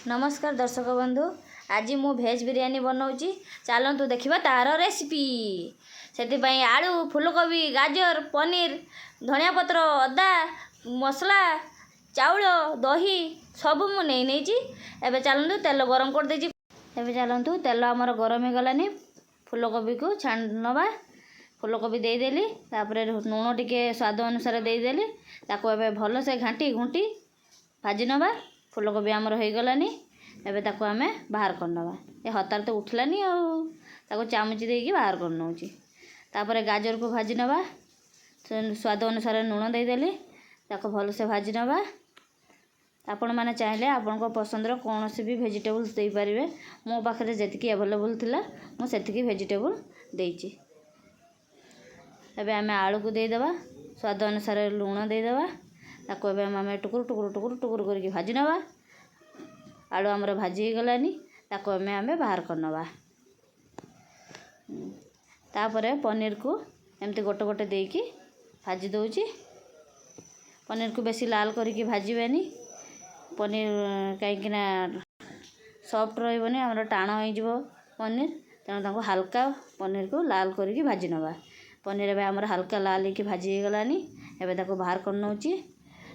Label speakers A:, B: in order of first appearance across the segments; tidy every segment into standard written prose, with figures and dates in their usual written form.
A: नमस्कार दर्शक बंधु। आज मु भेज बिरियानी बनाऊँगी, चलतु देखा तार रेसिपी। से आलू, फूलकोबी, गाजर, पनीर, धनिया पत्र, अदा, मसला, चाउल, दही सब मु नहीं चलतु तेल गरम कर देजी। एबे चलतु तेल आमर गरम हो गलानी। फूलकोबी को छाण नवा। फूलकोबी देदेली, तापर लुण टिके स्वाद अनुसार देदेली। ताको एबे भल से घाटी घुंटी भाजी नवा। फूलकोबी आमर हो गलानी। एबे ताको आमे बाहर कर नवा। ए हतार तो उठलानी ताको चामच देकी बाहर कर नउची। तापर गाजर को भाजी नवा। स्वाद अनुसार लुण देदेली। ताको भल से भाजी नवा। आपण माने चाहिले आपण को पसंदर कौन से भी वेजिटेबल्स दे पारिबे। मो पाखरे जेतिकी अवेलेबल थिला मो सेतिकी वेजिटेबल देइची। एबे आमे आलू को दे देबा। स्वाद अनुसार लुण दे देबा। ताको एबे आमे टुकुर टुकुर टुकुर टुकुर करके भाजी नवा। आलू हमर भाजी गलानी। ताको आमे बाहर कर नवा। तापरे पनीर को एमती गोटे गोटे देकी भाजी दउची। पनीर को बेसी लाल करके भाजीबेनी। पनीर कहीं सॉफ्ट रही आम टाण हो पनीर, तेणु ताको हल्का पनीर को लाल करके भाजी नवा। पनीर एवं आमर हल्का लाल होकर भाजी गलानी। एबे ताको बाहर कर नउची।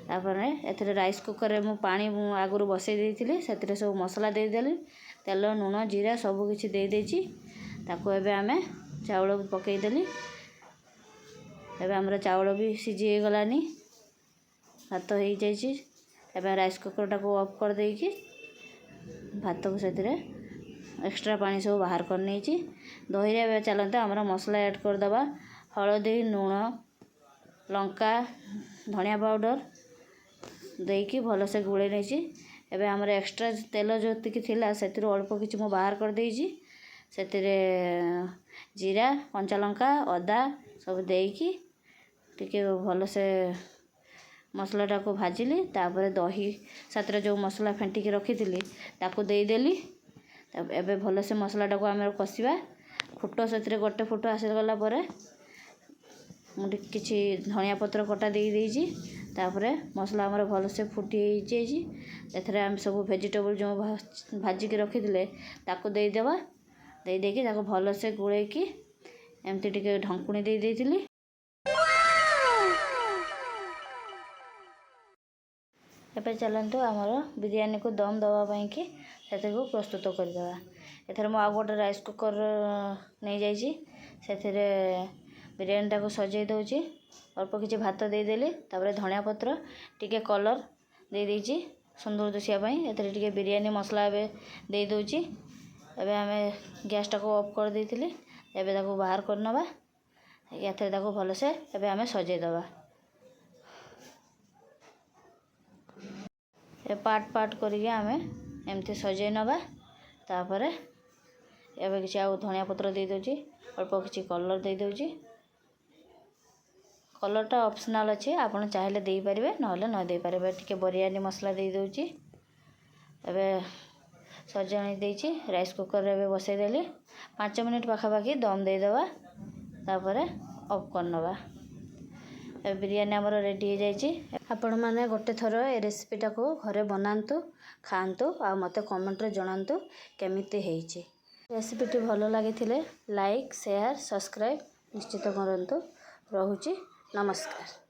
A: तापर एथरे राइस कुकर रे मु पानी आगुरु बसई देइथिले, सेतिरे सब मसला दे देली। तेल लुण जीरा सब किछि दे देइची। ताको एबे आमे चाउल पकई देली। एबे हमर चाउल भी सिझी गलानी। भात हो जाइछि। एबे राइस कुकर टाको ऑफ कर देइकी भात को सेतिरे एक्स्ट्रा पानी सब बाहर कर नेइछि। दही रे एबे चलते हमर मसला ऐड कर दबा। हळदी, लुण, लंका, धनिया पाउडर देकी भल से गुळे नेइछि। एबे हमर एक्स्ट्रा तेल जोतिकी थिला सेतिरो अल्प किछि मो बाहर कर देइछि। सेतिरे जीरा, कंचा लंका, अदा सब देकी टिके भल से मसला टाको भाजिली। तापर दही सातरे जो मसला फेंटिकी रखी ताको देदेली। एबे भल से मसला टाको आमे कसिबा। फुट से गोटे फुट आसी गला परे मुझे किछि धनिया पत्र कटा दे देइछि। तापर मसला हमर भल से फुटी जाइछि। एथरे हम सब वेजिटेबल जो भाजी के रखी ताको दे देबा। दे देकी ताको भल से गुळे की एमती टिके ढंकुणी दे देइथिली। एबे चलतु आमर बिरयानी को दम दवा पाई कि को प्रस्तुत करदेवा। एथर मु आ गोटे राइस कुकर नहीं जाइछि। सेथिरे बिरयानी टाको सजाई दउची। अल्प किछि भात दे देली। तापर धनिया पत्र टिके कलर दे देइछि सुंदर दिसिया पई। एथरे टिके बिरयानी मसला एबे दे दउची। एबे आमे गैस टाको ऑफ कर देइथिली। एबे ताको बाहर कर नबा। एथरे ताको भल से एबे आमे सजाई दबा। ए पार्ट पार्ट करके आमे एमती सजाई नबा। तापरे एबे किछि आ धनिया पत्र दे दउची। अल्प किछि कलर दे दउची। कलर टा ऑप्शनल अछि, आपण चाहिले देई परिबे नहले न देई परिबे। टिके बिरयानी मसला दे दउची। एबे सजाई देइची। राइस कुकर रे एबे बसई देली। 5 मिनिट पाखा पाखी दम दे देबा। तापरे ऑफ कर नबा। बिरयानी आमर रेडी हो जाइछि। आपण माने गोटे थरो ए रेसिपी टाको घरे बनांतु, खांतु आ मते कमेंट रे जणांतु केमिति हेइछि। रेसिपी टी भलो लागिथिले लाइक, शेयर, सब्सक्राइब निश्चित करंतु। रहुछि नमस्कार।